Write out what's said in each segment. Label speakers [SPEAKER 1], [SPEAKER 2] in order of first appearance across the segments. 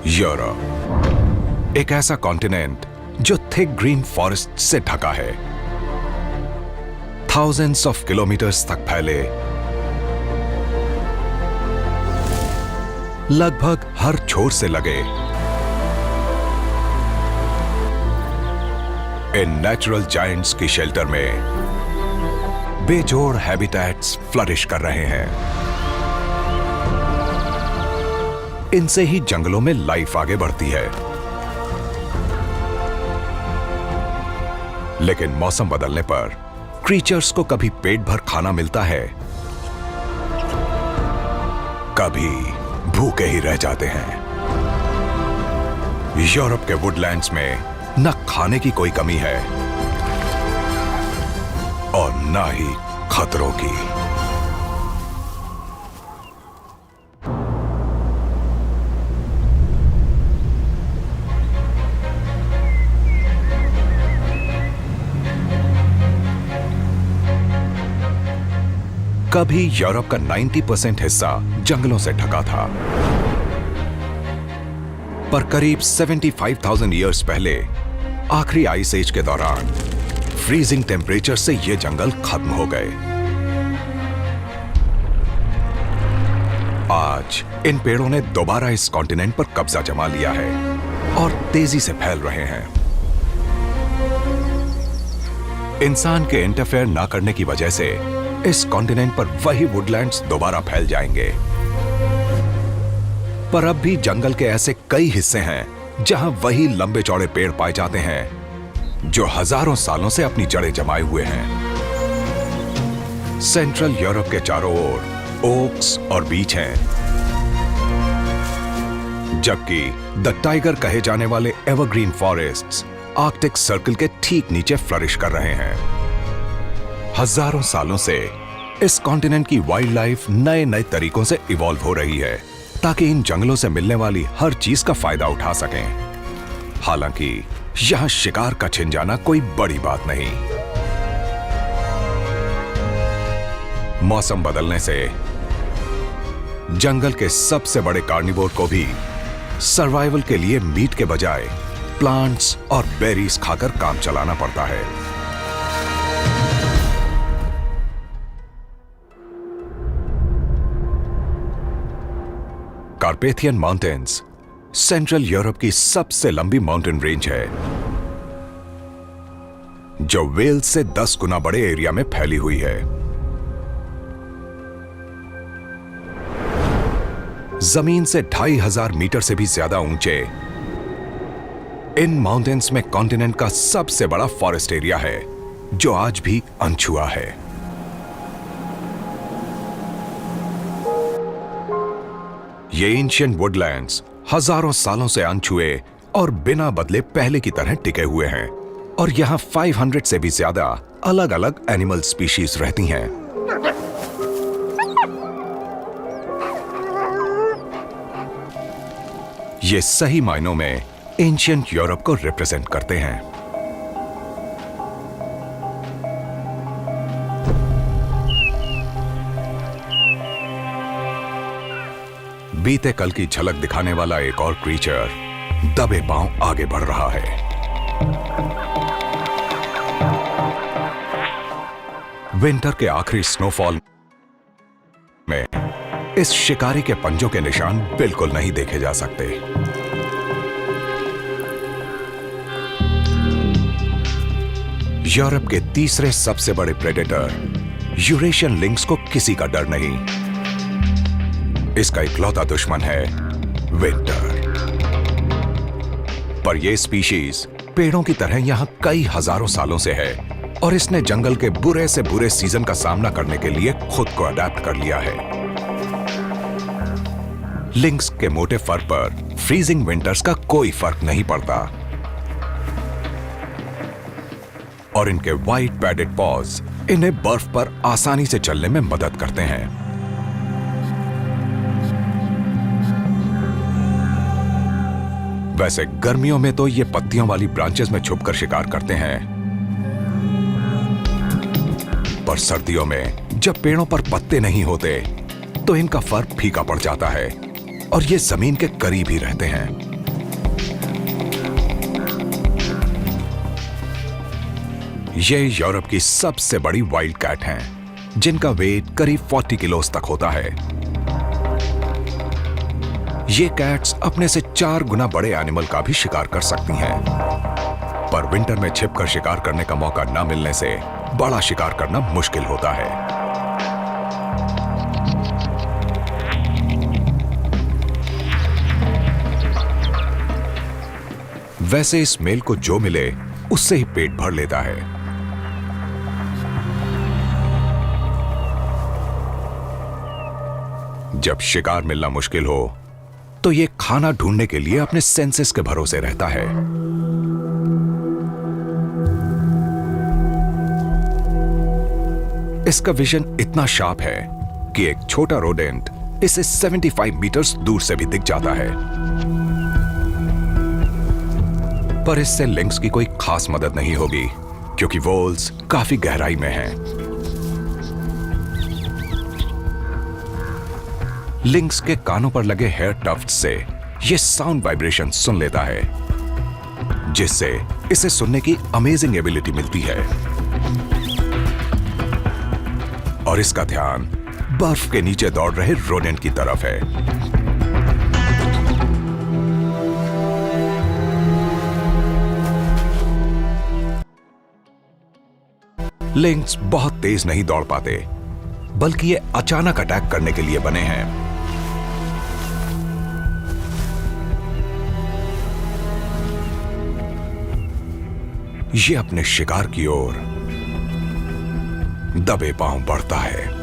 [SPEAKER 1] Europe, एक ऐसा continent जो थिक ग्रीन फॉरेस्ट से ढका है, थाउजेंड्स ऑफ किलोमीटर्स तक फैले, लगभग हर छोर से लगे इन नेचुरल जायंट्स की शेल्टर में बेजोड़ हैबिटेट्स फ्लरिश कर रहे हैं। इनसे ही जंगलों में लाइफ आगे बढ़ती है। लेकिन मौसम बदलने पर क्रीचर्स को कभी पेट भर खाना मिलता है, कभी भूखे ही रह जाते हैं। यूरोप के वुडलैंड्स में न खाने की कोई कमी है और न ही खतरों की। कभी यूरोप का 90% हिस्सा जंगलों से ढका था, पर करीब 75,000 ईयर्स पहले आखिरी आइस एज के दौरान फ्रीजिंग टेम्परेचर से ये जंगल खत्म हो गए। आज इन पेड़ों ने दोबारा इस कॉन्टिनेंट पर कब्जा जमा लिया है और तेजी से फैल रहे हैं। इंसान के इंटरफेयर ना करने की वजह से इस कॉन्टिनेंट पर वही वुडलैंड्स दोबारा फैल जाएंगे। पर अब भी जंगल के ऐसे कई हिस्से हैं जहां वही लंबे चौड़े पेड़ पाए जाते हैं जो हजारों सालों से अपनी जड़ें जमाए हुए हैं। सेंट्रल यूरोप के चारों ओर ओक्स और बीच हैं, जबकि द टाइगर कहे जाने वाले एवरग्रीन फॉरेस्ट्स आर्कटिक सर्कल के ठीक नीचे फ्लरिश कर रहे हैं। हजारों सालों से इस कॉन्टिनेंट की वाइल्ड लाइफ नए नए तरीकों से इवॉल्व हो रही है ताकि इन जंगलों से मिलने वाली हर चीज का फायदा उठा सकें। हालांकि यहां शिकार का छिन जाना कोई बड़ी बात नहीं। मौसम बदलने से जंगल के सबसे बड़े कार्निवोर को भी सर्वाइवल के लिए मीट के बजाय प्लांट्स और बेरीज खाकर काम चलाना पड़ता है। कार्पेथियन माउंटेन्स सेंट्रल यूरोप की सबसे लंबी माउंटेन रेंज है, जो वेल्स से 10 गुना बड़े एरिया में फैली हुई है। जमीन से 2500 मीटर से भी ज्यादा ऊंचे इन माउंटेन्स में कॉन्टिनेंट का सबसे बड़ा फॉरेस्ट एरिया है जो आज भी अनछुआ है। ये एंशिएंट वुडलैंड्स हजारों सालों से अनछुए और बिना बदले पहले की तरह टिके हुए हैं और यहां 500 से भी ज्यादा अलग अलग एनिमल स्पीशीज रहती हैं। ये सही मायनों में एंशिएंट यूरोप को रिप्रेजेंट करते हैं। बीते कल की झलक दिखाने वाला एक और क्रीचर दबे पांव आगे बढ़ रहा है। विंटर के आखिरी स्नोफॉल में इस शिकारी के पंजों के निशान बिल्कुल नहीं देखे जा सकते। यूरोप के तीसरे सबसे बड़े प्रेडेटर यूरेशियन लिंक्स को किसी का डर नहीं। इसका इकलौता दुश्मन है विंटर। पर यह स्पीशीज पेड़ों की तरह यहां कई हजारों सालों से है और इसने जंगल के बुरे से बुरे सीजन का सामना करने के लिए खुद को अडेप्ट कर लिया है। लिंक्स के मोटे फर पर फ्रीजिंग विंटर्स का कोई फर्क नहीं पड़ता और इनके वाइट पैडेड पॉज इन्हें बर्फ पर आसानी से चलने में मदद करते हैं। वैसे गर्मियों में तो ये पत्तियों वाली ब्रांचेस में छुपकर शिकार करते हैं, पर सर्दियों में जब पेड़ों पर पत्ते नहीं होते तो इनका फर फीका पड़ जाता है और ये जमीन के करीब ही रहते हैं। ये यूरोप की सबसे बड़ी वाइल्ड कैट हैं, जिनका वेट करीब 40 किलोस तक होता है। ये कैट्स अपने से 4 गुना बड़े एनिमल का भी शिकार कर सकती हैं, पर विंटर में छिपकर शिकार करने का मौका न मिलने से बड़ा शिकार करना मुश्किल होता है। वैसे इस मेल को जो मिले उससे ही पेट भर लेता है। जब शिकार मिलना मुश्किल हो तो ये खाना ढूंढने के लिए अपने सेंसेस के भरोसे रहता है। इसका विजन इतना शार्प है कि एक छोटा रोडेंट इसे 75 मीटर्स दूर से भी दिख जाता है। पर इससे लिंक्स की कोई खास मदद नहीं होगी, क्योंकि वोल्स काफी गहराई में हैं। लिंक्स के कानों पर लगे हेयर टफ्ट से यह साउंड वाइब्रेशन सुन लेता है, जिससे इसे सुनने की अमेजिंग एबिलिटी मिलती है। और इसका ध्यान बर्फ के नीचे दौड़ रहे रोडेंट की तरफ है। लिंक्स बहुत तेज नहीं दौड़ पाते, बल्कि ये अचानक अटैक करने के लिए बने हैं। ये अपने शिकार की ओर दबे पांव बढ़ता है।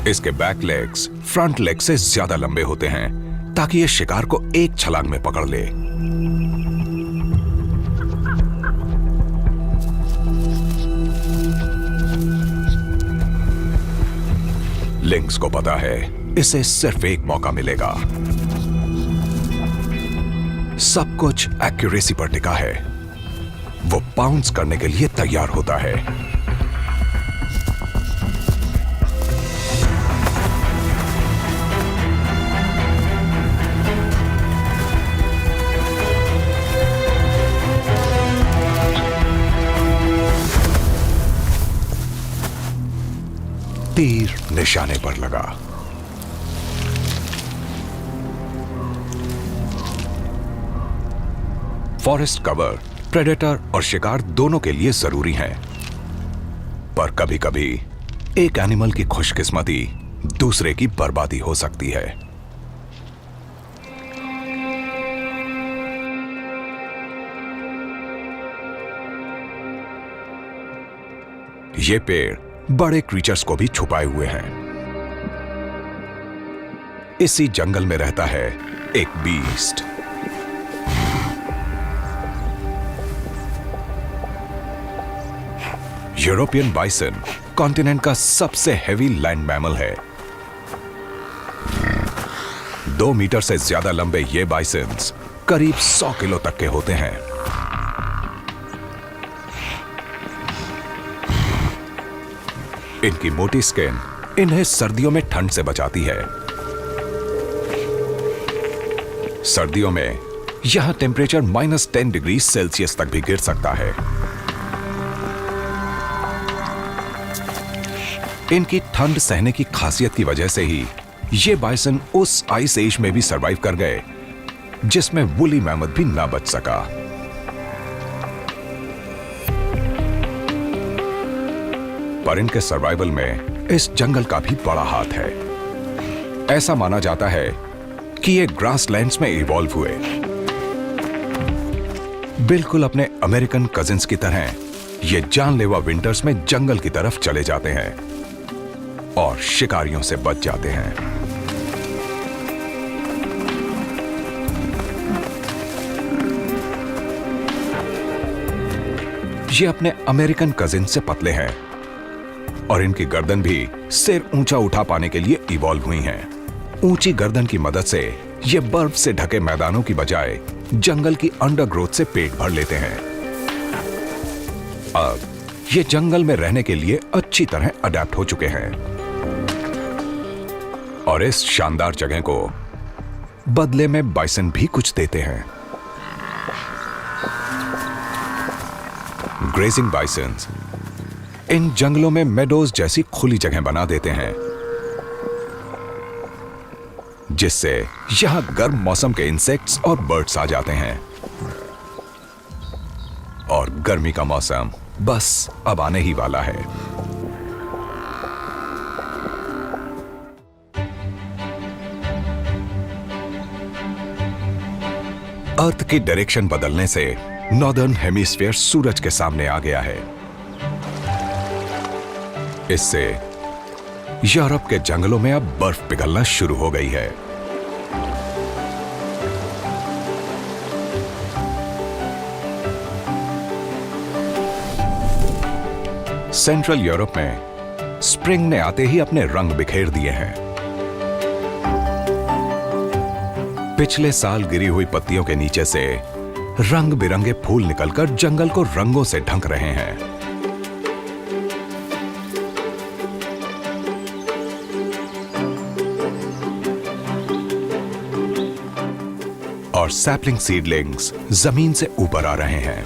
[SPEAKER 1] इसके बैक लेग्स फ्रंट लेग से ज्यादा लंबे होते हैं, ताकि यह शिकार को एक छलांग में पकड़ ले। लिंक्स को पता है इसे सिर्फ एक मौका मिलेगा। सब कुछ एक्यूरेसी पर टिका है। वो पाउंस करने के लिए तैयार होता है। तीर निशाने पर लगा। फॉरेस्ट कवर प्रेडेटर और शिकार दोनों के लिए जरूरी है, पर कभी कभी एक एनिमल की खुशकिस्मती दूसरे की बर्बादी हो सकती है। ये पेड़ बड़े क्रीचर्स को भी छुपाए हुए हैं। इसी जंगल में रहता है एक बीस्ट। यूरोपियन बाइसन कॉन्टिनेंट का सबसे हेवी लैंड मैमल है। 2 मीटर से ज्यादा लंबे ये बाइसन्स करीब 100 किलो तक के होते हैं। इनकी मोटी स्किन इन्हें सर्दियों में ठंड से बचाती है। सर्दियों में यहां टेम्परेचर -10 डिग्री सेल्सियस तक भी गिर सकता है। इनकी ठंड सहने की खासियत की वजह से ही ये बाइसन उस आइस एज में भी सरवाइव कर गए, जिसमें वुली मैमथ भी ना बच सका। पर इनके सर्वाइवल में इस जंगल का भी बड़ा हाथ है। ऐसा माना जाता है कि ये ग्रासलैंड्स में इवॉल्व हुए। बिल्कुल अपने अमेरिकन कजिन्स की तरह ये जानलेवा विंटर्स में जंगल की तरफ चले जाते हैं और शिकारियों से बच जाते हैं। ये अपने अमेरिकन कजिन से पतले हैं और इनकी गर्दन भी सिर ऊंचा उठा पाने के लिए इवॉल्व हुई हैं। ऊंची गर्दन की मदद से ये बर्फ से ढके मैदानों की बजाय जंगल की अंडरग्रोथ से पेट भर लेते हैं। अब ये जंगल में रहने के लिए अच्छी तरह अडेप्ट हो चुके हैं। और इस शानदार जगह को बदले में बाइसन भी कुछ देते हैं। ग्रेजिंग बाइसन्स इन जंगलों में मेडोज जैसी खुली जगह बना देते हैं, जिससे यहां गर्म मौसम के इंसेक्ट्स और बर्ड्स आ जाते हैं। और गर्मी का मौसम बस अब आने ही वाला है। अर्थ की डायरेक्शन बदलने से नॉर्दर्न हेमिस्फीयर सूरज के सामने आ गया है। इससे यूरोप के जंगलों में अब बर्फ पिघलना शुरू हो गई है। सेंट्रल यूरोप में स्प्रिंग ने आते ही अपने रंग बिखेर दिए हैं। पिछले साल गिरी हुई पत्तियों के नीचे से रंग बिरंगे फूल निकलकर जंगल को रंगों से ढक रहे हैं। और सैपलिंग सीडलिंग्स जमीन से ऊपर आ रहे हैं।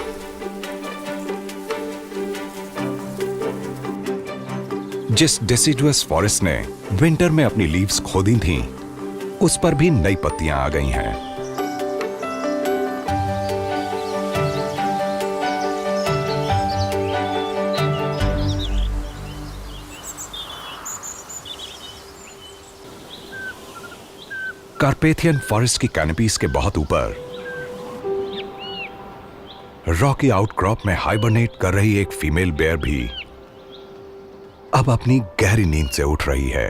[SPEAKER 1] जिस डेसिडुअस फॉरेस्ट ने विंटर में अपनी लीव्स खो दी थीं, उस पर भी नई पत्तियां आ गई हैं। कार्पेथियन फॉरेस्ट की कैनपीज के बहुत ऊपर रॉकी आउटक्रॉप में हाइबरनेट कर रही एक फीमेल बेयर भी अब अपनी गहरी नींद से उठ रही है।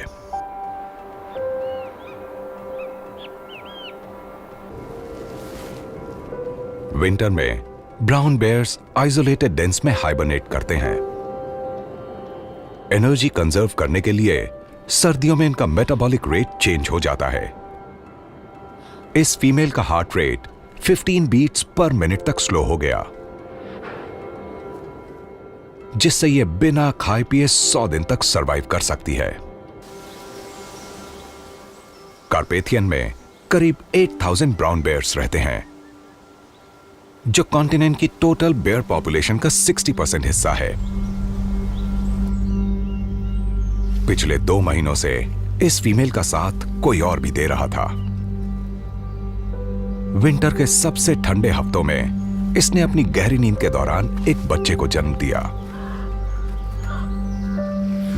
[SPEAKER 1] विंटर में ब्राउन बेयर्स आइसोलेटेड डेंस में हाइबरनेट करते हैं। एनर्जी कंजर्व करने के लिए सर्दियों में इनका मेटाबॉलिक रेट चेंज हो जाता है। इस फीमेल का heart rate 15 beats per minute तक स्लो हो गया, जिससे यह बिना खाए पिए 100 दिन तक सरवाइव कर सकती है। कार्पेथियन में करीब 8000 ब्राउन बेयर्स रहते हैं, जो कॉन्टिनेंट की टोटल बेयर पॉपुलेशन का 60% हिस्सा है। पिछले 2 महीनों से इस फीमेल का साथ कोई और भी दे रहा था। विंटर के सबसे ठंडे हफ्तों में इसने अपनी गहरी नींद के दौरान एक बच्चे को जन्म दिया।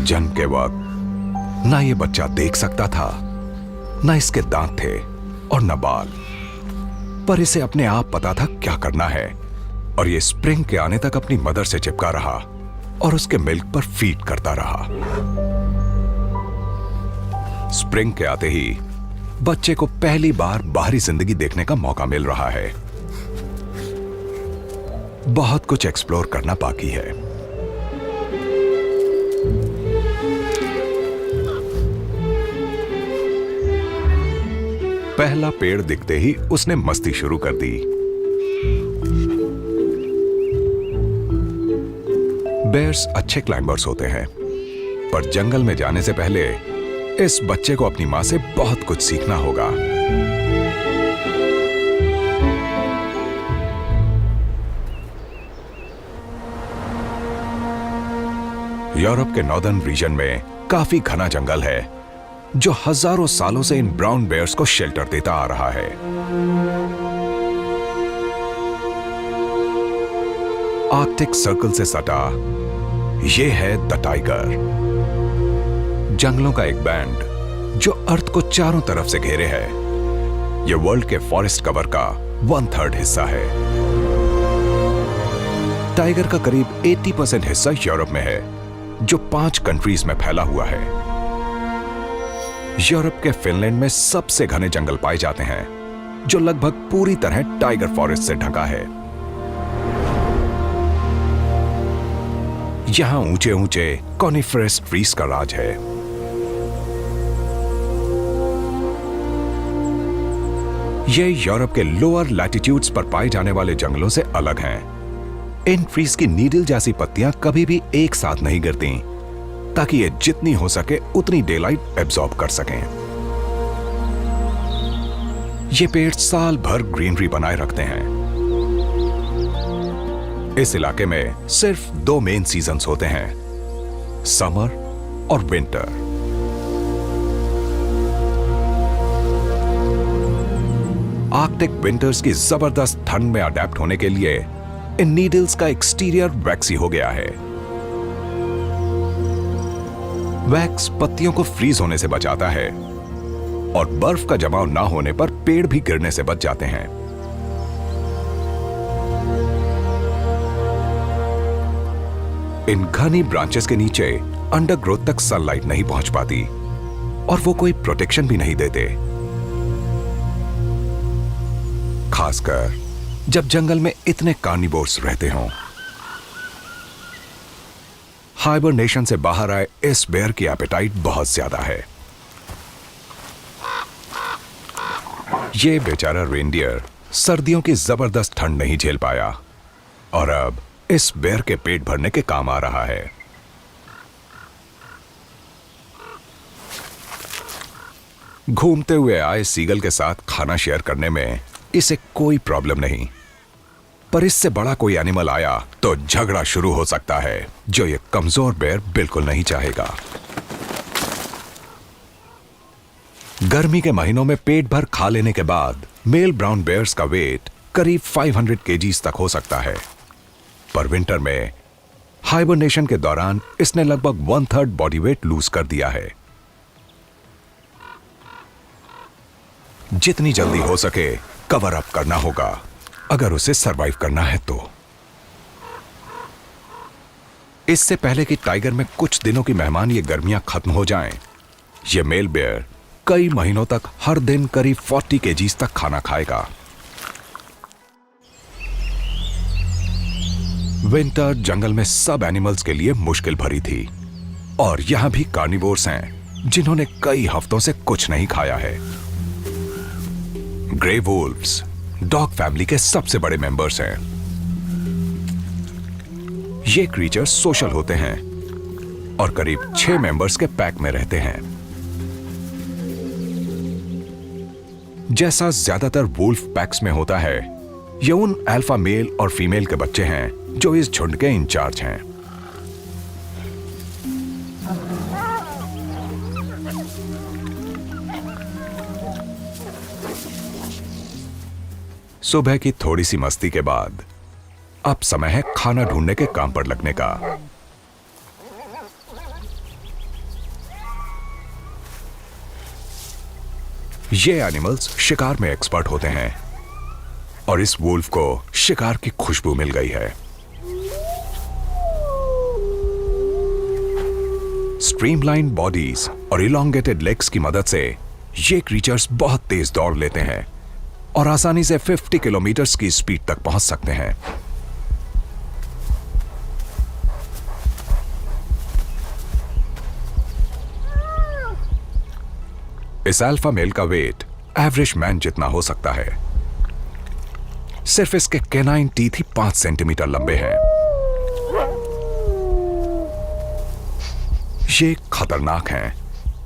[SPEAKER 1] जन्म के वक्त ना ये बच्चा देख सकता था, ना इसके दांत थे और न बाल, पर इसे अपने आप पता था क्या करना है, और ये स्प्रिंग के आने तक अपनी मदर से चिपका रहा और उसके मिल्क पर फीड करता रहा। स्प्रिंग के आते ही बच्चे को पहली बार बाहरी जिंदगी देखने का मौका मिल रहा है। बहुत कुछ एक्सप्लोर करना बाकी है। पहला पेड़ दिखते ही उसने मस्ती शुरू कर दी। बेयर्स अच्छे क्लाइंबर्स होते हैं, पर जंगल में जाने से पहले इस बच्चे को अपनी मां से बहुत कुछ सीखना होगा। यूरोप के नॉर्दर्न रीजन में काफी घना जंगल है, जो हजारों सालों से इन ब्राउन बेयर्स को शेल्टर देता आ रहा है। आर्कटिक सर्कल से सटा यह है द टाइगर, जंगलों का एक बैंड जो अर्थ को चारों तरफ से घेरे है। यह वर्ल्ड के फॉरेस्ट कवर का 1/3 हिस्सा है। टाइगर का करीब 80% हिस्सा यूरोप में है, जो 5 कंट्रीज में फैला हुआ है। यूरोप के फिनलैंड में सबसे घने जंगल पाए जाते हैं, जो लगभग पूरी तरह टाइगर फॉरेस्ट से ढका है। यहां ऊंचे ऊंचे कॉनिफरस ट्रीज का राज है। ये यूरोप के लोअर लैटिट्यूड्स पर पाए जाने वाले जंगलों से अलग हैं। इन ट्रीज की नीडल जैसी पत्तियां कभी भी एक साथ नहीं गिरती, ताकि ये जितनी हो सके उतनी डेलाइट एब्जॉर्ब कर सकें। ये पेड़ साल भर ग्रीनरी बनाए रखते हैं। इस इलाके में सिर्फ दो मेन सीजन्स होते हैं, समर और विंटर। आर्कटिक विंटर्स की जबरदस्त ठंड में अडेप्ट होने के लिए इन नीडल्स का एक्सटीरियर वैक्सी हो गया है। वैक्स पत्तियों को फ्रीज होने से बचाता है और बर्फ का जमाव ना होने पर पेड़ भी गिरने से बच जाते हैं। इन घनी ब्रांचेस के नीचे अंडरग्रोथ तक सनलाइट नहीं पहुंच पाती और वो कोई प्रोटेक्शन भी नहीं देते, खासकर जब जंगल में इतने कार्निवोर्स रहते हों। हाइबरनेशन से बाहर आए इस बेयर की एपेटाइट बहुत ज्यादा है। ये बेचारा रेनडियर सर्दियों की जबरदस्त ठंड नहीं झेल पाया और अब इस बेयर के पेट भरने के काम आ रहा है। घूमते हुए आए सीगल के साथ खाना शेयर करने में इसे कोई प्रॉब्लम नहीं, पर इससे बड़ा कोई एनिमल आया तो झगड़ा शुरू हो सकता है, जो ये कमजोर बेयर बिल्कुल नहीं चाहेगा। गर्मी के महीनों में पेट भर खा लेने के बाद मेल ब्राउन बेयर्स का वेट करीब 500 केजीज तक हो सकता है, पर विंटर में हाइबरनेशन के दौरान इसने लगभग 1/3 बॉडी वेट लूज कर दिया है। जितनी जल्दी हो सके कवर अप करना होगा अगर उसे सरवाइव करना है तो। इससे पहले कि टाइगर में कुछ दिनों की मेहमान ये गर्मियां खत्म हो जाएं, ये मेल बेयर कई महीनों तक हर दिन करीब 40 केजीज तक खाना खाएगा। विंटर जंगल में सब एनिमल्स के लिए मुश्किल भरी थी और यहां भी कार्निवोर्स हैं जिन्होंने कई हफ्तों से कुछ नहीं खाया है। ग्रे वुल्व्स डॉग फैमिली के सबसे बड़े मेंबर्स हैं। ये क्रीचर्स सोशल होते हैं और करीब 6 मेंबर्स के पैक में रहते हैं। जैसा ज्यादातर वुल्फ पैक्स में होता है, ये उन अल्फा मेल और फीमेल के बच्चे हैं जो इस झुंड के इंचार्ज हैं। सुबह की थोड़ी सी मस्ती के बाद अब समय है खाना ढूंढने के काम पर लगने का। ये एनिमल्स शिकार में एक्सपर्ट होते हैं और इस वुल्फ को शिकार की खुशबू मिल गई है। स्ट्रीमलाइन बॉडीज और इलोंगेटेड लेग्स की मदद से ये क्रीचर्स बहुत तेज दौड़ लेते हैं और आसानी से 50 किलोमीटर की स्पीड तक पहुंच सकते हैं। इस अल्फा मेल का वेट एवरेज मैन जितना हो सकता है। सिर्फ इसके कैनाइन टीथ ही 5 सेंटीमीटर लंबे हैं। ये खतरनाक हैं,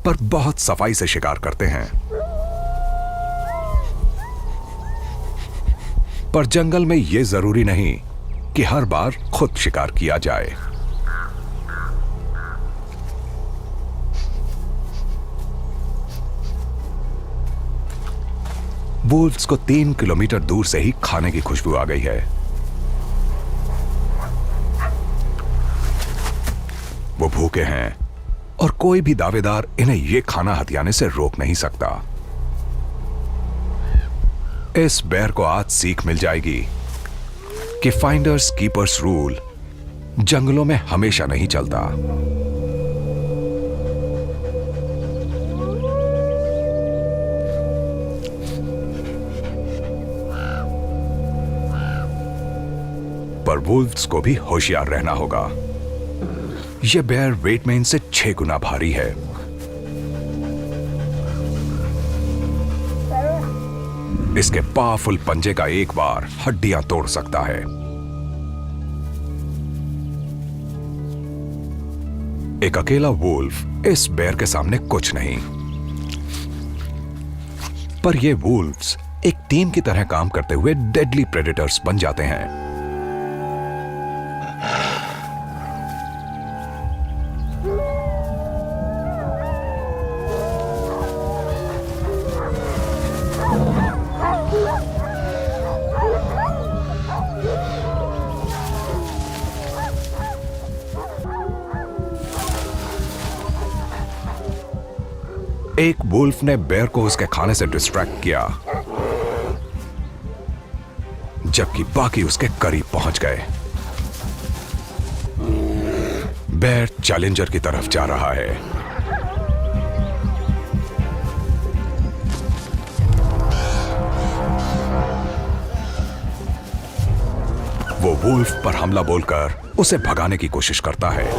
[SPEAKER 1] पर बहुत सफाई से शिकार करते हैं। पर जंगल में यह जरूरी नहीं कि हर बार खुद शिकार किया जाए। वुल्व्स को 3 किलोमीटर दूर से ही खाने की खुशबू आ गई है। वो भूखे हैं और कोई भी दावेदार इन्हें यह खाना हथियाने से रोक नहीं सकता। इस बेयर को आज सीख मिल जाएगी कि फाइंडर्स कीपर्स रूल जंगलों में हमेशा नहीं चलता। पर वुल्व्स को भी होशियार रहना होगा। यह बेयर वेट में इनसे 6 गुना भारी है। इसके पावरफुल पंजे का एक बार हड्डियां तोड़ सकता है। एक अकेला वुल्फ इस बेयर के सामने कुछ नहीं, पर ये वुल्व्स एक टीम की तरह काम करते हुए डेडली प्रेडेटर्स बन जाते हैं। एक वुल्फ ने बेयर को उसके खाने से डिस्ट्रैक्ट किया, जबकि बाकी उसके करीब पहुंच गए। बेयर चैलेंजर की तरफ जा रहा है। वो वुल्फ पर हमला बोलकर उसे भगाने की कोशिश करता है।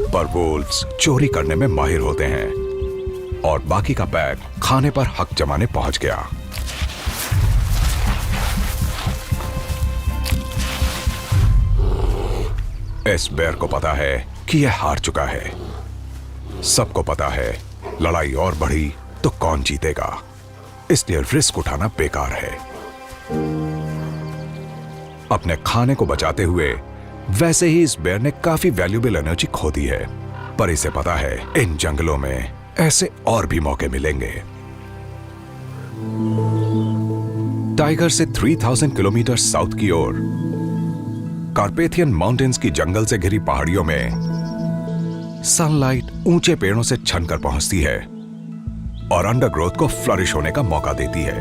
[SPEAKER 1] पर वुल्व्स चोरी करने में माहिर होते हैं और बाकी का पैक खाने पर हक जमाने पहुंच गया। इस बेयर को पता है कि यह हार चुका है। सबको पता है लड़ाई और बढ़ी तो कौन जीतेगा, इसलिए रिस्क उठाना बेकार है। अपने खाने को बचाते हुए वैसे ही इस बेयर ने काफी वैल्यूएबल एनर्जी खो दी है, पर इसे पता है इन जंगलों में ऐसे और भी मौके मिलेंगे। टाइगर से 3000 किलोमीटर साउथ की ओर कार्पेथियन माउंटेन्स की जंगल से घिरी पहाड़ियों में सनलाइट ऊंचे पेड़ों से छनकर पहुंचती है और अंडरग्रोथ को फ्लरिश होने का मौका देती है।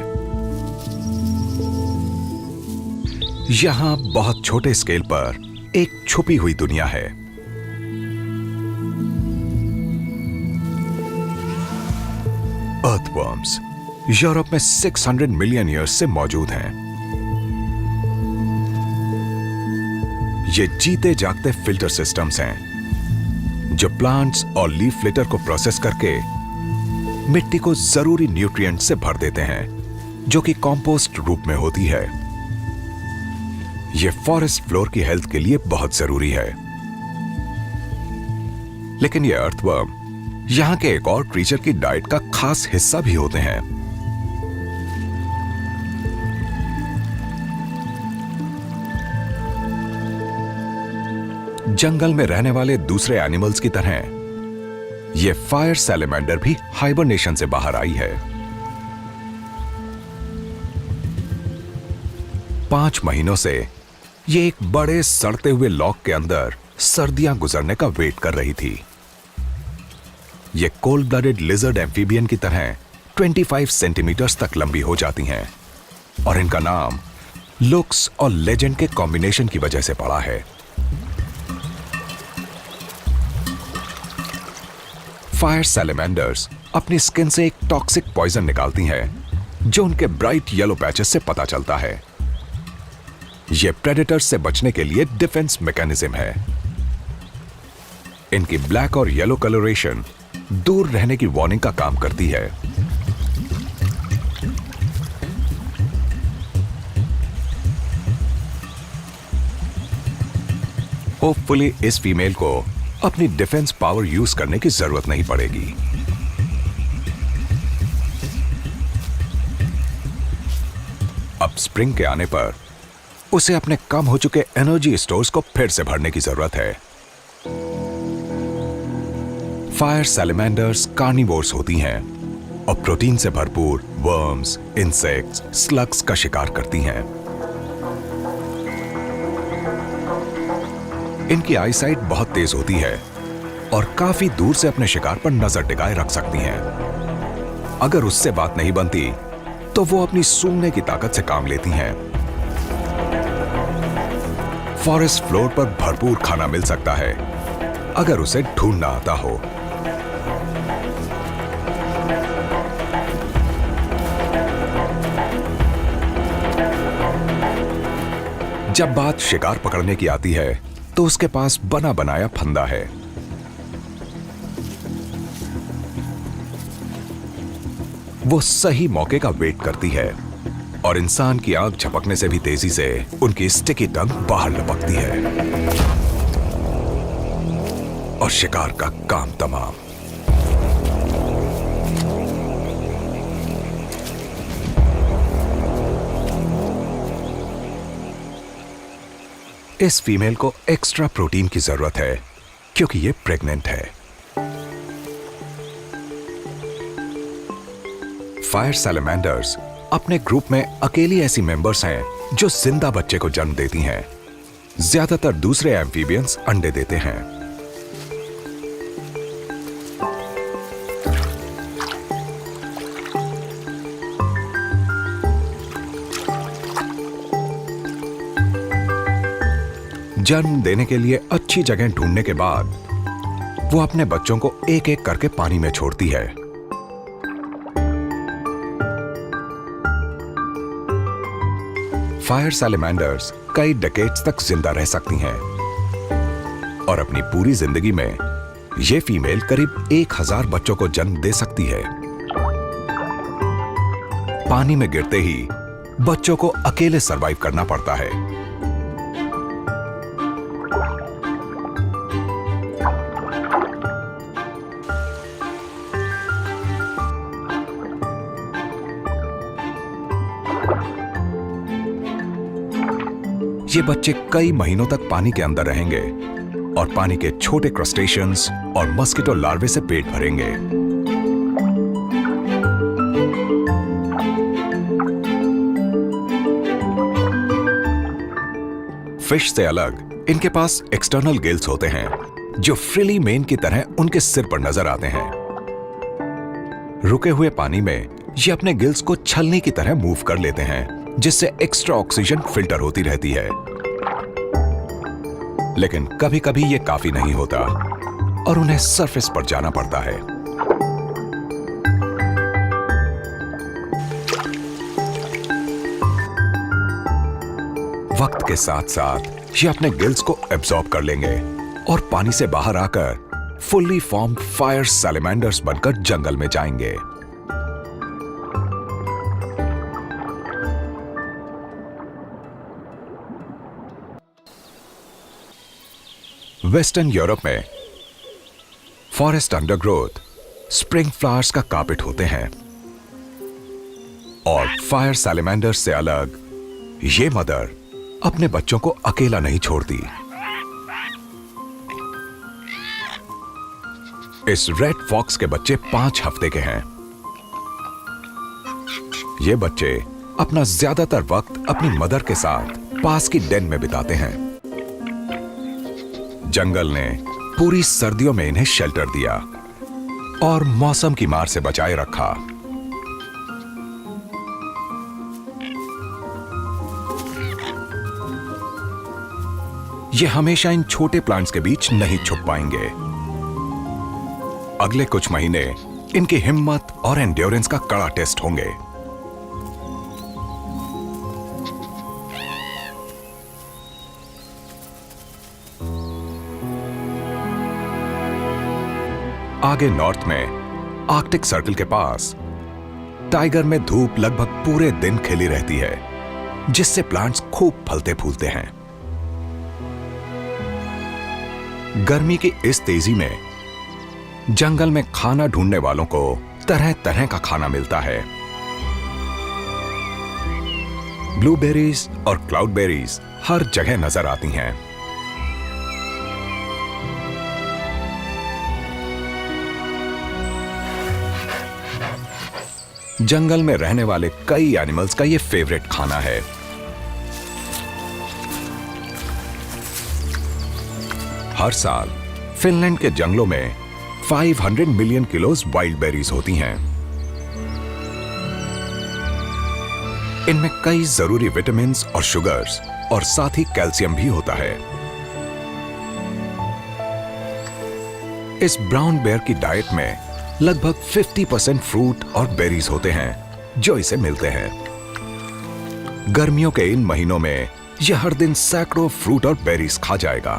[SPEAKER 1] यहां बहुत छोटे स्केल पर एक छुपी हुई दुनिया है। अर्थवर्म्स यूरोप में 600 मिलियन ईयर्स से मौजूद हैं। ये जीते जागते फिल्टर सिस्टम्स हैं जो प्लांट्स और लीफ लिटर को प्रोसेस करके मिट्टी को जरूरी न्यूट्रिएंट से भर देते हैं, जो कि कंपोस्ट रूप में होती है। यह फॉरेस्ट फ्लोर की हेल्थ के लिए बहुत जरूरी है। लेकिन यह अर्थवर्म यहां के एक और क्रीचर की डाइट का खास हिस्सा भी होते हैं। जंगल में रहने वाले दूसरे एनिमल्स की तरह यह फायर सैलेमेंडर भी हाइबरनेशन से बाहर आई है। 5 महीनों से यह एक बड़े सड़ते हुए लॉक के अंदर सर्दियां गुजरने का वेट कर रही थी। यह कोल्ड ब्लडेड लिजर्ड एम्फीबियन की तरह 25 सेंटीमीटर्स तक लंबी हो जाती हैं और इनका नाम लुक्स और लेजेंड के कॉम्बिनेशन की वजह से पड़ा है। फायर सैलेमेंडर्स अपनी स्किन से एक टॉक्सिक पॉइजन निकालती हैं, जो उनके ब्राइट येलो पैचेस से पता चलता है। यह प्रेडेटर्स से बचने के लिए डिफेंस मैकेनिज्म है। इनकी ब्लैक और येलो कलरेशन दूर रहने की वार्निंग का काम करती है। होपफुली इस फीमेल को अपनी डिफेंस पावर यूज करने की जरूरत नहीं पड़ेगी। अब स्प्रिंग के आने पर उसे अपने कम हो चुके एनर्जी स्टोर्स को फिर से भरने की जरूरत है। फायर सैलेमेंडर्स कार्निवोर्स होती हैं और प्रोटीन से भरपूर वर्म्स, इंसेक्ट्स, स्लग्स का शिकार करती हैं। इनकी आईसाइट बहुत तेज होती है और काफी दूर से अपने शिकार पर नजर टिकाए रख सकती हैं। अगर उससे बात नहीं बनती तो वो अपनी सूंघने की ताकत से काम लेती हैं। फॉरेस्ट फ्लोर पर भरपूर खाना मिल सकता है अगर उसे ढूंढना आता हो। जब बात शिकार पकड़ने की आती है तो उसके पास बना बनाया फंदा है। वो सही मौके का वेट करती है और इंसान की आंख झपकने से भी तेजी से उनकी स्टिकी टंग बाहर लपकती है और शिकार का काम तमाम। इस फीमेल को एक्स्ट्रा प्रोटीन की जरूरत है क्योंकि ये प्रेग्नेंट है। फायर सैलेमेंडर्स अपने ग्रुप में अकेली ऐसी मेंबर्स हैं जो जिंदा बच्चे को जन्म देती हैं। ज्यादातर दूसरे एम्फीबियंस अंडे देते हैं। जन्म देने के लिए अच्छी जगह ढूंढने के बाद वो अपने बच्चों को एक एक करके पानी में छोड़ती है। फायर सैलेमेंडर्स कई डेकेड्स तक जिंदा रह सकती हैं और अपनी पूरी जिंदगी में ये फीमेल करीब 1000 बच्चों को जन्म दे सकती है। पानी में गिरते ही बच्चों को अकेले सरवाइव करना पड़ता है। ये बच्चे कई महीनों तक पानी के अंदर रहेंगे और पानी के छोटे क्रस्टेशियंस और मस्किटो लार्वे से पेट भरेंगे। फिश से अलग इनके पास एक्सटर्नल गिल्स होते हैं जो फ्रिली मेन की तरह उनके सिर पर नजर आते हैं। रुके हुए पानी में ये अपने गिल्स को छलनी की तरह मूव कर लेते हैं जिससे एक्स्ट्रा ऑक्सीजन फिल्टर होती रहती है। लेकिन कभी कभी ये काफी नहीं होता और उन्हें सरफेस पर जाना पड़ता है। वक्त के साथ साथ ये अपने गिल्स को एब्सॉर्ब कर लेंगे और पानी से बाहर आकर फुल्ली फॉर्म्ड फायर सैलेमेंडर्स बनकर जंगल में जाएंगे। वेस्टर्न यूरोप में फॉरेस्ट अंडरग्रोथ स्प्रिंग फ्लावर्स का कार्पेट होते हैं और फायर सैलेमेंडर्स से अलग ये मदर अपने बच्चों को अकेला नहीं छोड़ती। इस रेड फॉक्स के बच्चे 5 हफ्ते के हैं। ये बच्चे अपना ज्यादातर वक्त अपनी मदर के साथ पास की डेन में बिताते हैं। जंगल ने पूरी सर्दियों में इन्हें शेल्टर दिया और मौसम की मार से बचाए रखा। ये हमेशा इन छोटे प्लांट्स के बीच नहीं छुप पाएंगे। अगले कुछ महीने इनकी हिम्मत और एंड्योरेंस का कड़ा टेस्ट होंगे। आगे नॉर्थ में आर्कटिक सर्कल के पास टाइगर में धूप लगभग पूरे दिन खिली रहती है जिससे प्लांट्स खूब फलते फूलते हैं। गर्मी की इस तेजी में जंगल में खाना ढूंढने वालों को तरह तरह का खाना मिलता है। ब्लूबेरीज और क्लाउडबेरीज हर जगह नजर आती हैं। जंगल में रहने वाले कई एनिमल्स का ये फेवरेट खाना है। हर साल फिनलैंड के जंगलों में 500 मिलियन किलोज वाइल्ड बेरीज होती हैं। इनमें कई जरूरी विटामिन्स और शुगर्स और साथ ही कैल्शियम भी होता है। इस ब्राउन बेयर की डाइट में लगभग 50% फ्रूट और बेरीज होते हैं जो इसे मिलते हैं। गर्मियों के इन महीनों में यह हर दिन सैकड़ों फ्रूट और बेरीज खा जाएगा।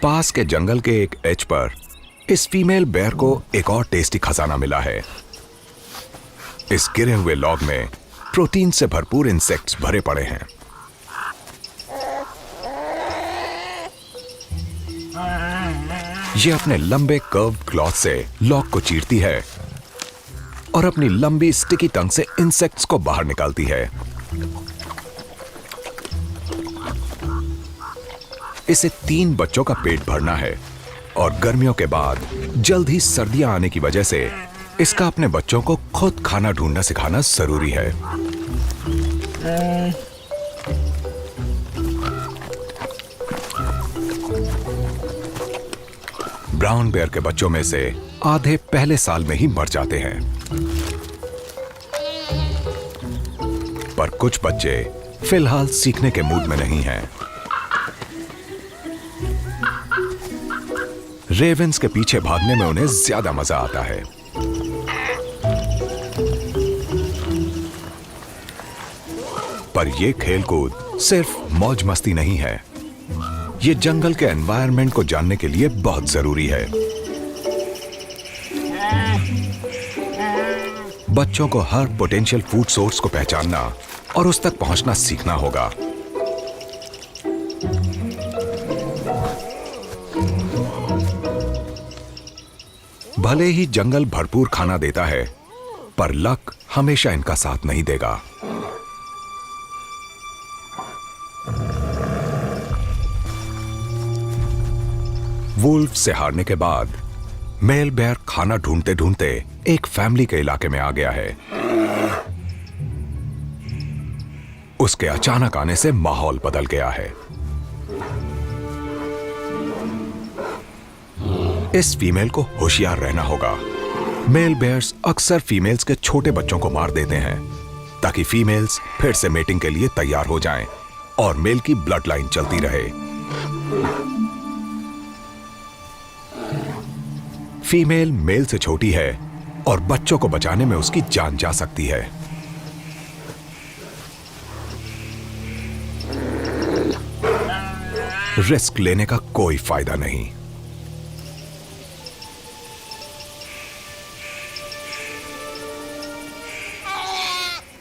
[SPEAKER 1] पास के जंगल के एक एज पर इस फीमेल बेयर को एक और टेस्टी खजाना मिला है। इस गिरे हुए लॉग में प्रोटीन से भरपूर इंसेक्ट्स भरे पड़े हैं। ये अपने लंबे कर्व क्लॉथ से लॉग को चीरती है और अपनी लंबी स्टिकी टंग से इंसेक्ट्स को बाहर निकालती है। इसे 3 बच्चों का पेट भरना है और गर्मियों के बाद जल्द ही सर्दियां आने की वजह से इसका अपने बच्चों को खुद खाना ढूंढना सिखाना जरूरी है। ब्राउन बेयर के बच्चों में से आधे पहले साल में ही मर जाते हैं, पर कुछ बच्चे फिलहाल सीखने के मूड में नहीं हैं। रेवेंस के पीछे भागने में उन्हें ज्यादा मजा आता है। पर यह खेलकूद सिर्फ मौज मस्ती नहीं है, ये जंगल के एनवायरनमेंट को जानने के लिए बहुत जरूरी है। बच्चों को हर पोटेंशियल फूड सोर्स को पहचानना और उस तक पहुंचना सीखना होगा। भले ही जंगल भरपूर खाना देता है, पर लक हमेशा इनका साथ नहीं देगा। वुल्फ से हारने के बाद मेल बेयर खाना ढूंढते ढूंढते एक फैमिली के इलाके में आ गया है। उसके अचानक आने से माहौल बदल गया है। इस फीमेल को होशियार रहना होगा। मेल बेयर्स अक्सर फीमेल्स के छोटे बच्चों को मार देते हैं ताकि फीमेल्स फिर से मेटिंग के लिए तैयार हो जाएं और मेल की ब्लड लाइन चलती रहे। फीमेल मेल से छोटी है और बच्चों को बचाने में उसकी जान जा सकती है। रिस्क लेने का कोई फायदा नहीं।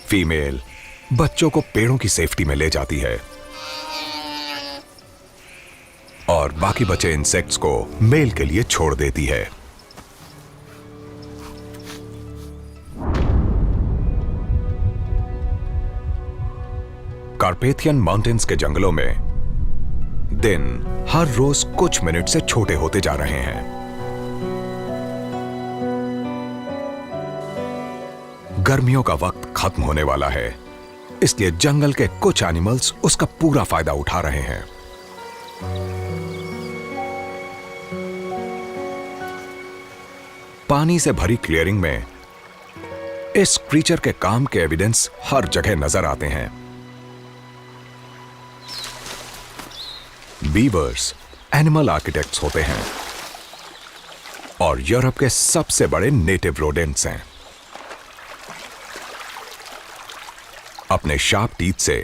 [SPEAKER 1] फीमेल बच्चों को पेड़ों की सेफ्टी में ले जाती है और बाकी बचे इंसेक्ट्स को मेल के लिए छोड़ देती है। कार्पेथियन माउंटेन्स के जंगलों में दिन हर रोज कुछ मिनट से छोटे होते जा रहे हैं। गर्मियों का वक्त खत्म होने वाला है, इसलिए जंगल के कुछ एनिमल्स उसका पूरा फायदा उठा रहे हैं। पानी से भरी क्लियरिंग में इस क्रीचर के काम के एविडेंस हर जगह नजर आते हैं। बीवर्स एनिमल आर्किटेक्ट्स होते हैं और यूरोप के सबसे बड़े नेटिव रोडेंट्स हैं। अपने शार्प टीथ से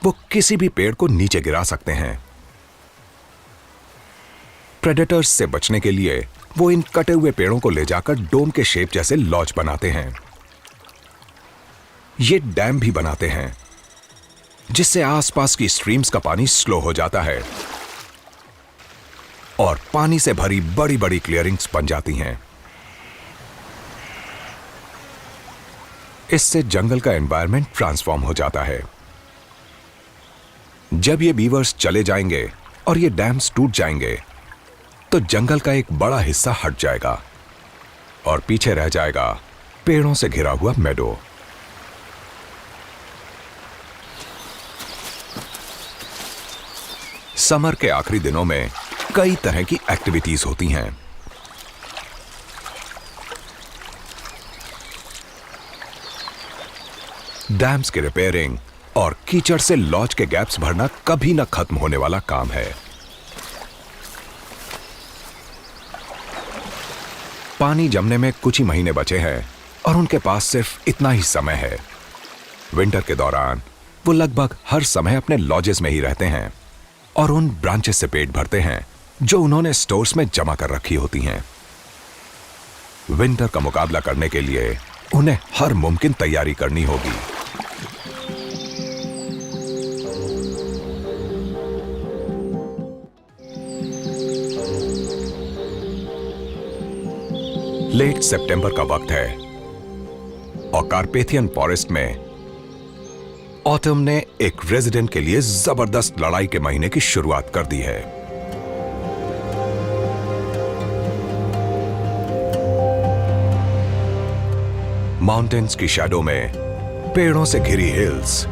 [SPEAKER 1] वो किसी भी पेड़ को नीचे गिरा सकते हैं। प्रेडेटर्स से बचने के लिए वो इन कटे हुए पेड़ों को ले जाकर डोम के शेप जैसे लॉज बनाते हैं। ये डैम भी बनाते हैं जिससे आसपास की स्ट्रीम्स का पानी स्लो हो जाता है और पानी से भरी बड़ी बड़ी क्लियरिंग्स बन जाती हैं। इससे जंगल का एनवायरनमेंट ट्रांसफॉर्म हो जाता है। जब ये बीवर्स चले जाएंगे और ये डैम्स टूट जाएंगे तो जंगल का एक बड़ा हिस्सा हट जाएगा और पीछे रह जाएगा पेड़ों से घिरा हुआ मेडो। समर के आखिरी दिनों में कई तरह की एक्टिविटीज होती हैं। डैम्स की रिपेयरिंग और कीचड़ से लॉज के गैप्स भरना कभी न खत्म होने वाला काम है। पानी जमने में कुछ ही महीने बचे हैं और उनके पास सिर्फ इतना ही समय है। विंटर के दौरान वो लगभग हर समय अपने लॉजेस में ही रहते हैं और उन ब्रांचेस से पेट भरते हैं जो उन्होंने स्टोर्स में जमा कर रखी होती हैं। विंटर का मुकाबला करने के लिए उन्हें हर मुमकिन तैयारी करनी होगी। लेट सितंबर का वक्त है और कार्पेथियन फॉरेस्ट में ऑटम ने एक रेजिडेंट के लिए जबरदस्त लड़ाई के महीने की शुरुआत कर दी है। माउंटेन्स की शैडो में पेड़ों से घिरी हिल्स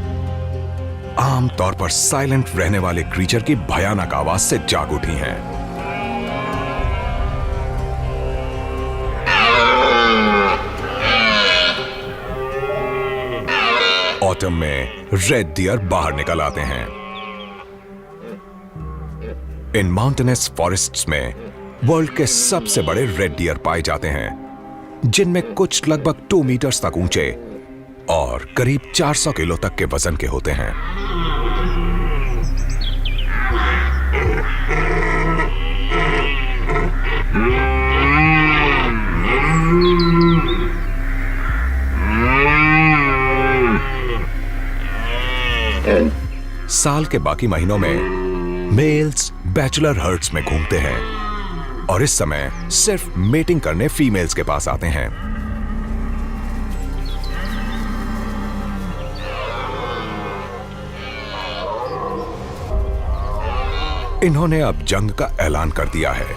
[SPEAKER 1] आमतौर पर साइलेंट रहने वाले क्रीचर की भयानक आवाज से जाग उठी हैं। ऑटम में रेड डियर बाहर निकल आते हैं। इन माउंटेनस फॉरेस्ट्स में वर्ल्ड के सबसे बड़े रेड डियर पाए जाते हैं, जिनमें कुछ लगभग 2 मीटर्स तक ऊंचे और करीब 400 किलो तक के वजन के होते हैं। साल के बाकी महीनों में मेल्स बैचलर हर्ड्स में घूमते हैं और इस समय सिर्फ मेटिंग करने फीमेल्स के पास आते हैं। इन्होंने अब जंग का ऐलान कर दिया है।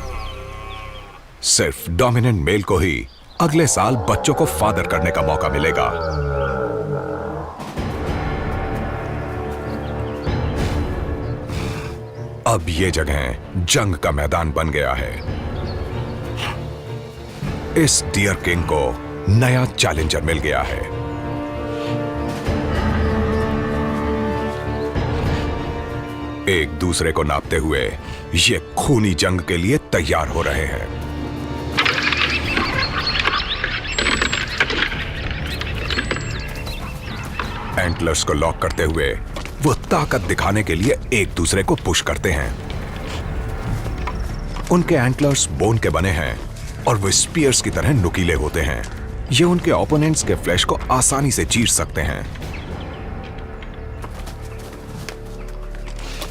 [SPEAKER 1] सिर्फ डोमिनेंट मेल को ही अगले साल बच्चों को फादर करने का मौका मिलेगा। अब यह जगह जंग का मैदान बन गया है। इस डियर किंग को नया चैलेंजर मिल गया है। एक दूसरे को नापते हुए ये खूनी जंग के लिए तैयार हो रहे हैं। एंटलर्स को लॉक करते हुए वो ताकत दिखाने के लिए एक दूसरे को पुश करते हैं। उनके एंटलर्स बोन के बने हैं और वो स्पीयर्स की तरह नुकीले होते हैं। ये उनके ओपोनेंट्स के फ्लैश को आसानी से चीर सकते हैं।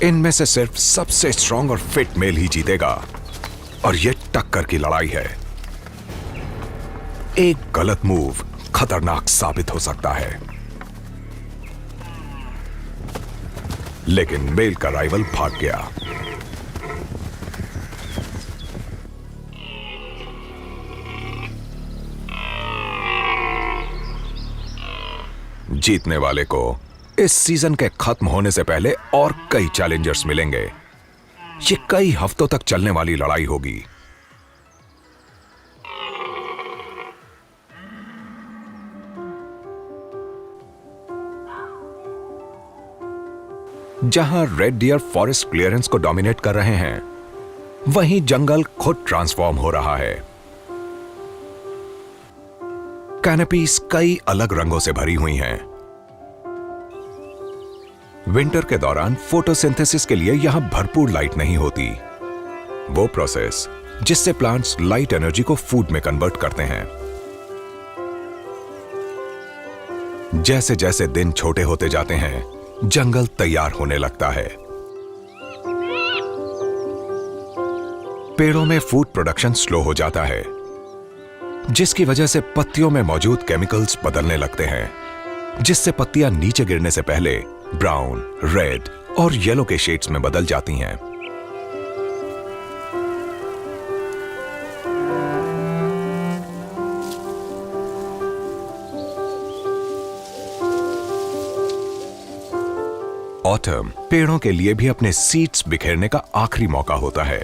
[SPEAKER 1] इनमें से सिर्फ सबसे स्ट्रॉन्ग और फिट मेल ही जीतेगा और ये टक्कर की लड़ाई है। एक गलत मूव खतरनाक साबित हो सकता है। लेकिन मेल का राइवल भाग गया। जीतने वाले को इस सीजन के खत्म होने से पहले और कई चैलेंजर्स मिलेंगे। ये कई हफ्तों तक चलने वाली लड़ाई होगी। जहां रेड डियर फॉरेस्ट क्लियरेंस को डोमिनेट कर रहे हैं, वहीं जंगल खुद ट्रांसफॉर्म हो रहा है। कैनपीज कई अलग रंगों से भरी हुई हैं। विंटर के दौरान फोटोसिंथेसिस के लिए यहां भरपूर लाइट नहीं होती। वो प्रोसेस जिससे प्लांट्स लाइट एनर्जी को फूड में कन्वर्ट करते हैं। जैसे जैसे दिन छोटे होते जाते हैं, जंगल तैयार होने लगता है। पेड़ों में फूड प्रोडक्शन स्लो हो जाता है, जिसकी वजह से पत्तियों में मौजूद केमिकल्स बदलने लगते हैं, जिससे पत्तियां नीचे गिरने से पहले ब्राउन, रेड और येलो के शेड्स में बदल जाती हैं। ऑटम पेड़ों के लिए भी अपने सीड्स बिखेरने का आखिरी मौका होता है।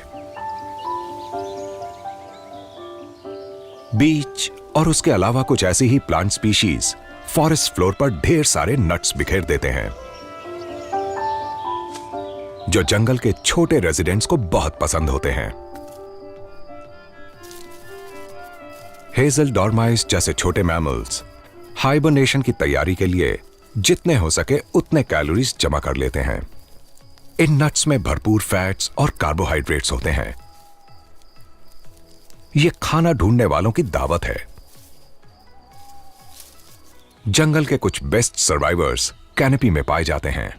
[SPEAKER 1] बीच और उसके अलावा कुछ ऐसी ही प्लांट स्पीशीज फॉरेस्ट फ्लोर पर ढेर सारे नट्स बिखेर देते हैं, जो जंगल के छोटे रेजिडेंट्स को बहुत पसंद होते हैं। हेजल डॉर्माइस जैसे छोटे मैमल्स हाइबरनेशन की तैयारी के लिए जितने हो सके उतने कैलोरीज जमा कर लेते हैं। इन नट्स में भरपूर फैट्स और कार्बोहाइड्रेट्स होते हैं, ये खाना ढूंढने वालों की दावत है। जंगल के कुछ बेस्ट सर्वाइवर्स कैनोपी में पाए जाते हैं,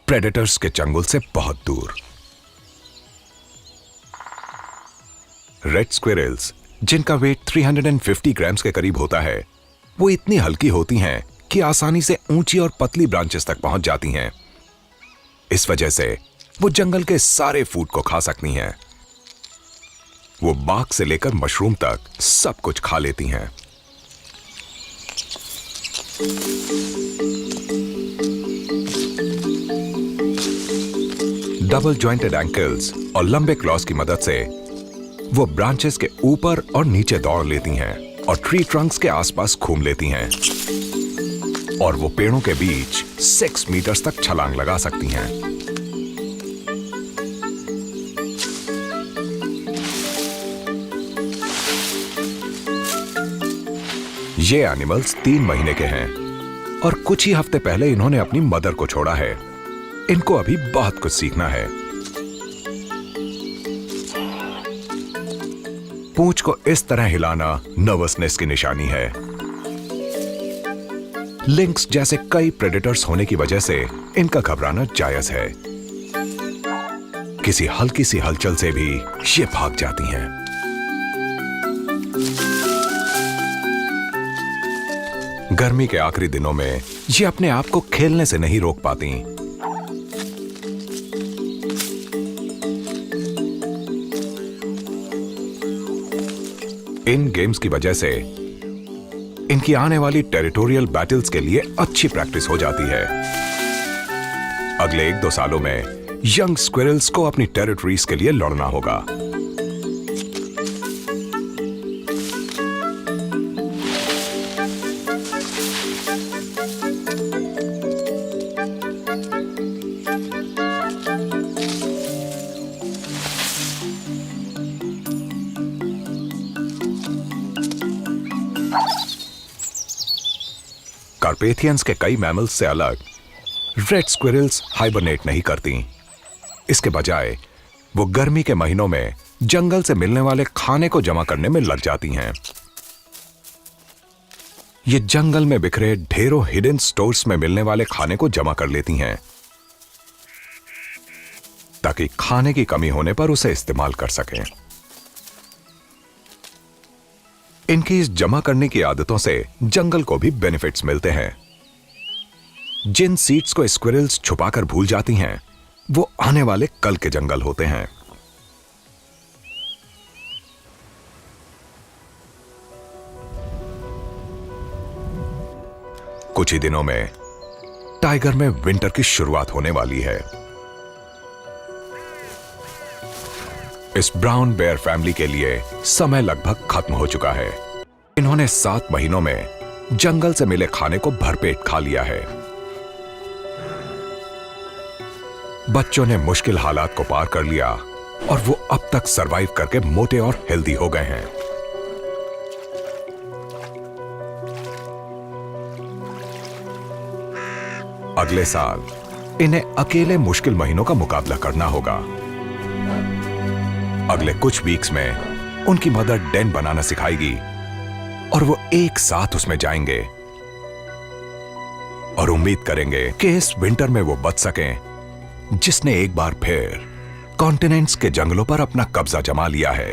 [SPEAKER 1] प्रेडेटर्स के चंगुल से बहुत दूर। रेड स्क्विरल्स, जिनका वेट 350 ग्राम्स के करीब होता है, वो इतनी हल्की होती हैं कि आसानी से ऊंची और पतली ब्रांचेस तक पहुंच जाती हैं। इस वजह से वो जंगल के सारे फूड को खा सकती हैं। वो बाग से लेकर मशरूम तक सब कुछ खा लेती हैं। डबल जॉइंटेड एंकल्स और लंबे क्लॉज की मदद से वो ब्रांचेस के ऊपर और नीचे दौड़ लेती हैं और ट्री ट्रंक्स के आसपास घूम लेती हैं, और वो पेड़ों के बीच 6 मीटर्स तक छलांग लगा सकती हैं। ये एनिमल्स 3 महीने के हैं और कुछ ही हफ्ते पहले इन्होंने अपनी मदर को छोड़ा है। इनको अभी बहुत कुछ सीखना है। पूंछ को इस तरह हिलाना नर्वसनेस की निशानी है। लिंक्स जैसे कई प्रेडेटर्स होने की वजह से इनका घबराना जायज है। किसी हल्की सी हलचल से भी ये भाग जाती हैं। गर्मी के आखिरी दिनों में ये अपने आप को खेलने से नहीं रोक पाती। इन गेम्स की वजह से इनकी आने वाली टेरिटोरियल बैटल्स के लिए अच्छी प्रैक्टिस हो जाती है। अगले 1-2 सालों में यंग स्क्विरल्स को अपनी टेरिटरीज के लिए लड़ना होगा। कार्पेथियंस के कई मैमल्स से अलग रेड स्क्विरल्स हाइबरनेट नहीं करती। इसके बजाय वो गर्मी के महीनों में जंगल से मिलने वाले खाने को जमा करने में लग जाती हैं। ये जंगल में बिखरे ढेरों हिडन स्टोर्स में मिलने वाले खाने को जमा कर लेती हैं ताकि खाने की कमी होने पर उसे इस्तेमाल कर सकें। इनकी इस जमा करने की आदतों से जंगल को भी बेनिफिट्स मिलते हैं। जिन सीड्स को स्क्विरल्स छुपाकर भूल जाती हैं, वो आने वाले कल के जंगल होते हैं। कुछ ही दिनों में टाइगर में विंटर की शुरुआत होने वाली है। इस ब्राउन बेयर फैमिली के लिए समय लगभग खत्म हो चुका है। इन्होंने 7 महीनों में जंगल से मिले खाने को भरपेट खा लिया है। बच्चों ने मुश्किल हालात को पार कर लिया और वो अब तक सरवाइव करके मोटे और हेल्दी हो गए हैं। अगले साल इन्हें अकेले मुश्किल महीनों का मुकाबला करना होगा। अगले कुछ वीक्स में उनकी मदर डेन बनाना सिखाएगी और वो एक साथ उसमें जाएंगे और उम्मीद करेंगे कि इस विंटर में वो बच सकें जिसने एक बार फिर कॉन्टिनेंट्स के जंगलों पर अपना कब्जा जमा लिया है।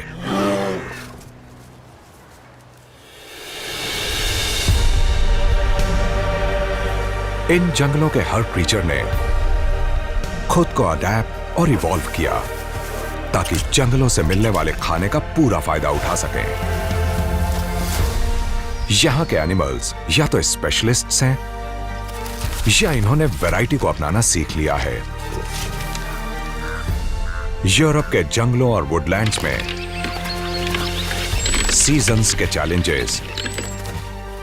[SPEAKER 1] इन जंगलों के हर क्रीचर ने खुद को अडैप्ट और इवॉल्व किया ताकि जंगलों से मिलने वाले खाने का पूरा फायदा उठा सकें। यहां के एनिमल्स या तो स्पेशलिस्ट्स हैं या इन्होंने वैरायटी को अपनाना सीख लिया है। यूरोप के जंगलों और वुडलैंड्स में सीजन्स के चैलेंजेस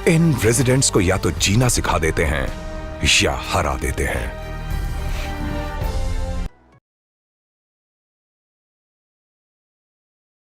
[SPEAKER 1] इन रेजिडेंट्स को या तो जीना सिखा देते हैं या हरा देते हैं।